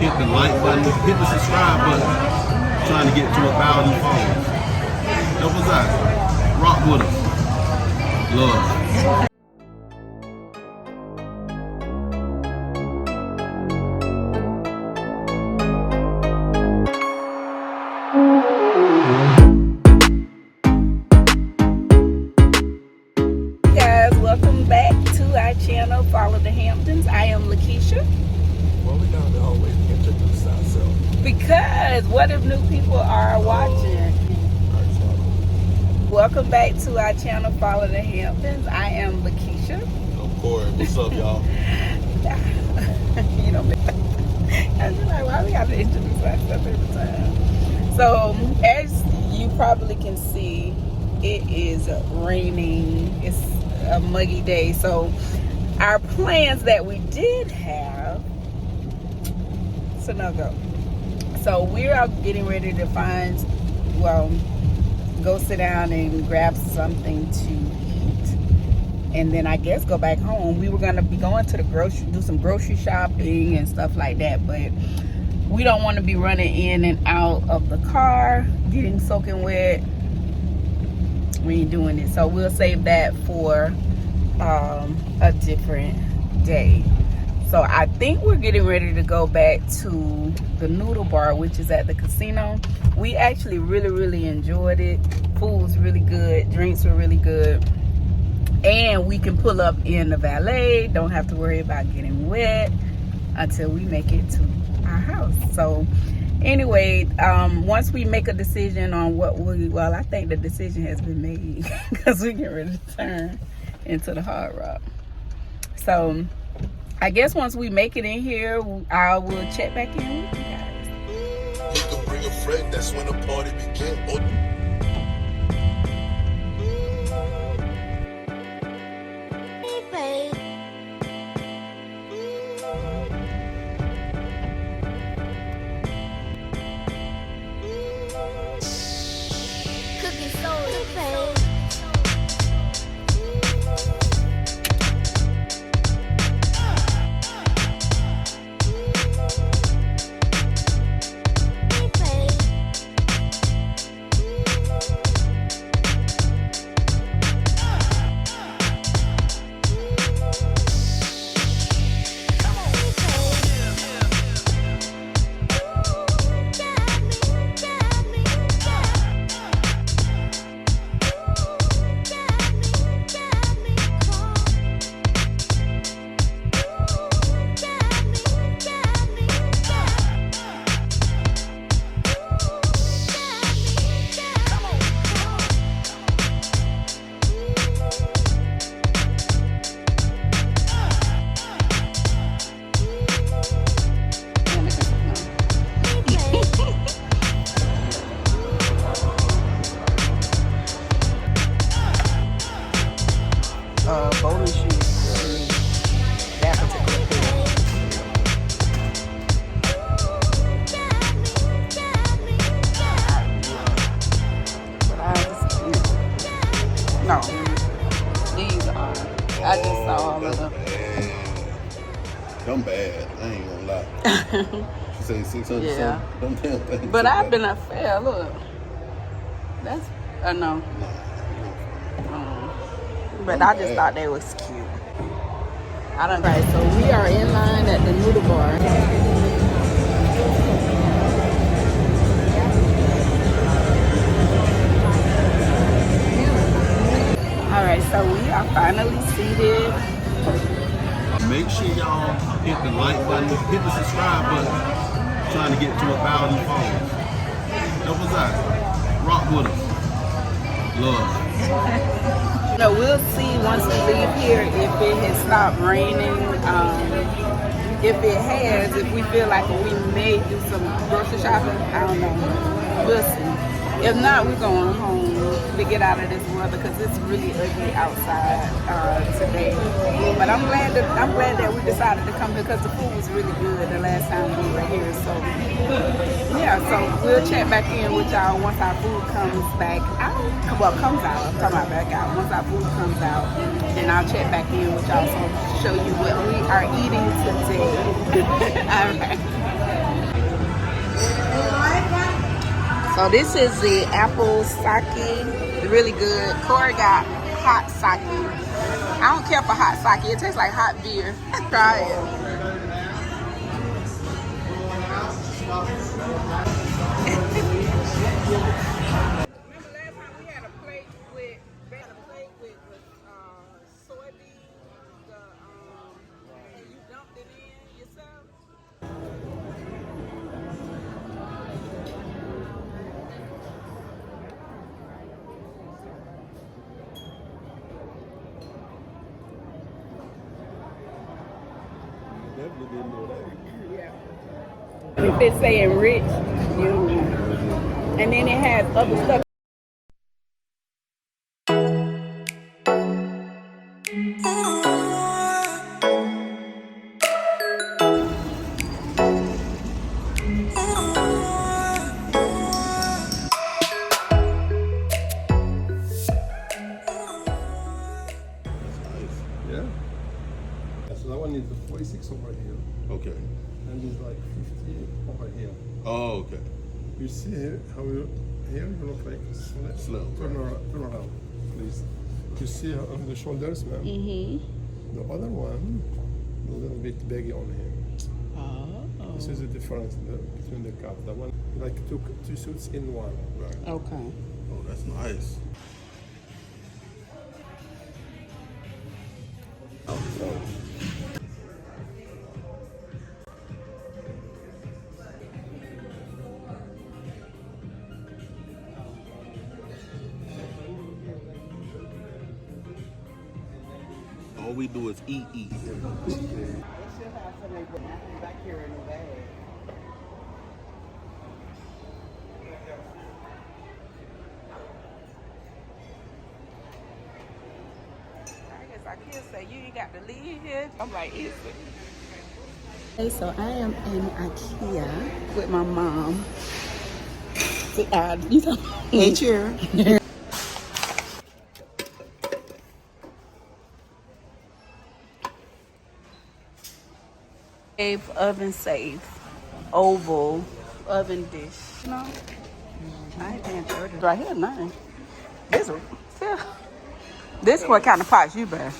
hit the like button, hit the subscribe button. Trying to get to 1,000 followers. Help us out. Rock with us. Love. Welcome back to our channel, Follow the Hamptons. I am Lakeisha. Well, we gotta always introduce ourselves. Because what if new people are watching? Welcome back to our channel, Follow the Hamptons. I am Lakeisha. I'm Cory. What's up, y'all? You know, I'm just like, why we gotta introduce ourselves every time? So, as you probably can see, it is raining. It's a muggy day. So our plans that we did have, so no go. So we are getting ready to go sit down and grab something to eat, and then I guess go back home. We were gonna be going to the do some grocery shopping and stuff like that, but we don't want to be running in and out of the car, getting soaking wet. We ain't doing it, so we'll save that for a different day. So I think we're getting ready to go back to the noodle bar, which is at the casino. We actually really enjoyed it. Food was really good, drinks were really good, and we can pull up in the valet, don't have to worry about getting wet until we make it to our house. So anyway, once we make a decision on I think the decision has been made because we get ready to turn into the Hard Rock. So I guess once we make it in here, I will check back in with you guys. You can bring a friend, that's when the party begins. Bowling shoes. That particular pair. But no, these are. I just saw all of them. Them bad. I ain't gonna lie. She said 600 Yeah. something. Them damn things. But I've been a fair look. That's no. But I just thought they was cute. I don't know. Right, so we are in line at the noodle bar. Alright, so we are finally seated. Make sure y'all hit the like button, hit the subscribe button. Trying to get to 1,000 followers. Help us out. Rock with us. Love. No, we'll see once we leave here if it has stopped raining. If it has, if we feel like we may do some grocery shopping, I don't know. We'll see. If not, we're going home to get out of this weather because it's really ugly outside today. But I'm glad that we decided to come here because the food was really good the last time we were here. So yeah, so we'll check back in with y'all once our food comes back out. Well, comes out. I'm talking about back out. Once our food comes out, then I'll check back in with y'all so show you what we are eating today. All right. So this is the apple sake. Really good. Corey got hot sake. I don't care for hot sake. It tastes like hot beer. Try it. Soybeans, and you dumped it in yourself. Definitely didn't know that. If it's saying rich, you, and then it has other stuff. Nice. Yeah. So that one is the 46 over here, Okay. and it's like 50 over here. Oh, okay. You see here how you here you look like Slow. turn around, please. You see on the shoulders, ma'am. Mm-hmm. The other one, a little bit baggy on him. Oh. This is the difference between the cup. The one like two suits in one. Right. Okay. Oh, that's nice. All we do is eat. They should have something back here in the bag. I guess I can say you ain't got to leave here. I'm like, is it? Okay, so I am in IKEA with my mom. Hey, cheer. Oven safe, oval oven dish. No, I ain't paying 30. Right here, nothing. Yeah. This what kind of pots you buy?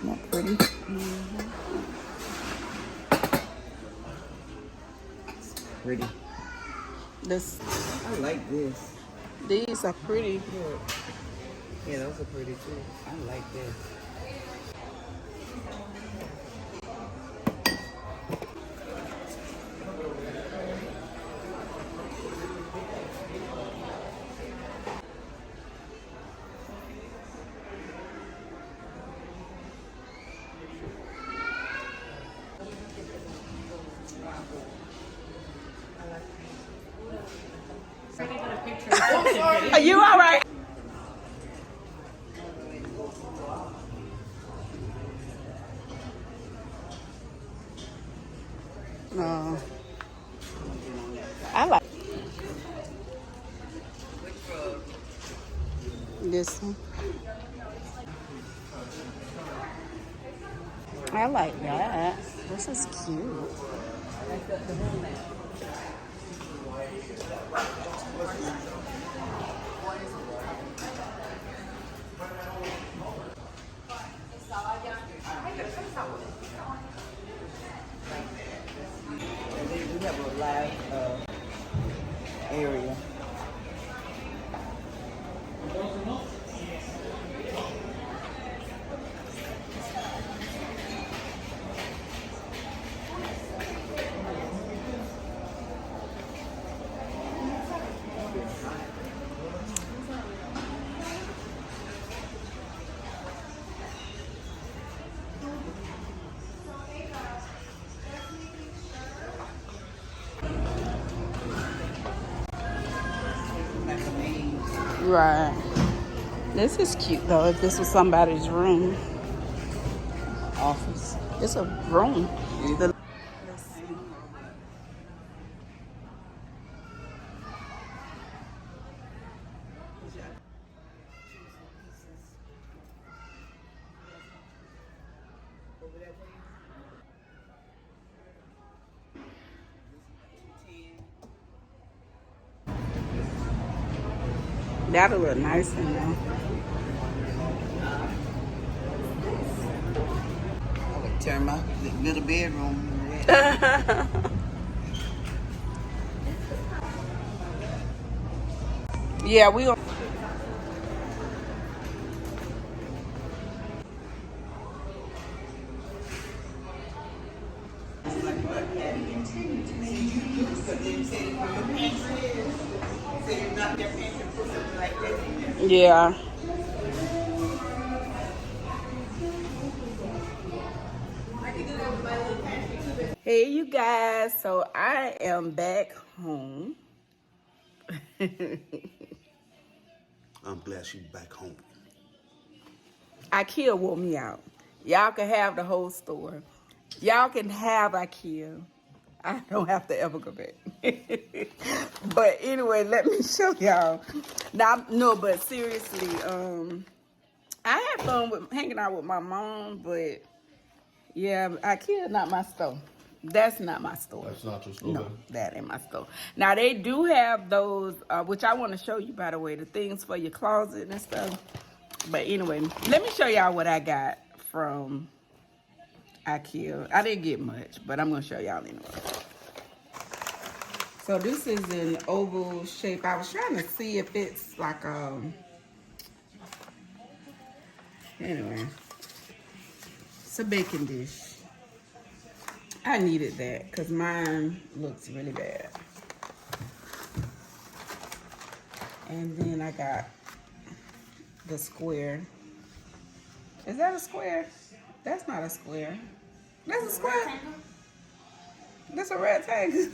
Not pretty. Pretty. This, I like this. these are pretty. Look. Yeah, those are pretty too. I like this. Are you all right? No. I like this one. I like that. This is cute. We have a live area. Right. This is cute though. If this was somebody's room, office, it's a room. The- That'll look nice in there. I would turn my little bedroom into that. Yeah, we gonna. Yeah. Hey, you guys. So I am back home. I'm glad she's back home. IKEA wore me out. Y'all can have the whole store. Y'all can have IKEA. I don't have to ever go back. But anyway, let me show y'all. Now, no, but seriously, I had fun with hanging out with my mom, but yeah, IKEA not my store. That's not my store. That's not your store? No, that ain't my store. Now, they do have those, which I want to show you, by the way, the things for your closet and stuff. But anyway, let me show y'all what I got from IKEA. I didn't get much, but I'm going to show y'all anyway. So this is an oval shape. I was trying to see if it's like anyway, it's a baking dish. I needed that because mine looks really bad. And then I got the square. Is that a square? That's not a square. That's a square. That's a rectangle.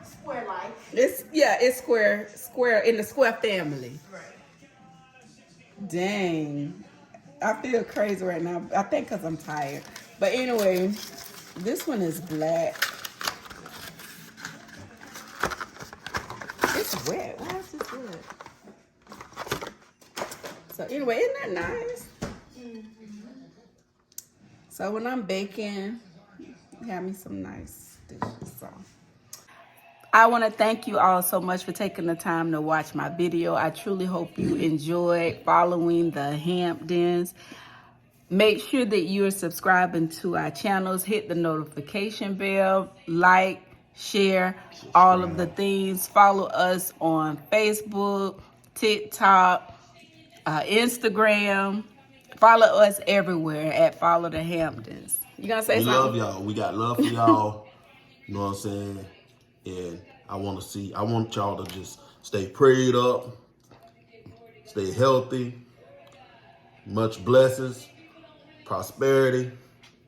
Square like. It's square in the square family. Right. Dang. I feel crazy right now. I think because I'm tired. But anyway, this one is black. It's wet. Why is this wet? So anyway, isn't that nice? So when I'm baking, have me some nice dishes. So I want to thank you all so much for taking the time to watch my video. I truly hope you enjoyed following the Hamptons. Make sure that you're subscribing to our channels. Hit the notification bell. Like, share, all of the things. Follow us on Facebook, TikTok, Instagram. Follow us everywhere at Follow the Hamptons. You gonna say We something? love y'all. We got love for y'all. You know what I'm saying? And I want y'all to just stay prayed up, stay healthy, much blessings, prosperity,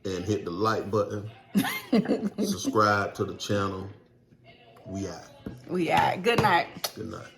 and hit the like button. Subscribe to the channel. We out. We out. Good night. Good night.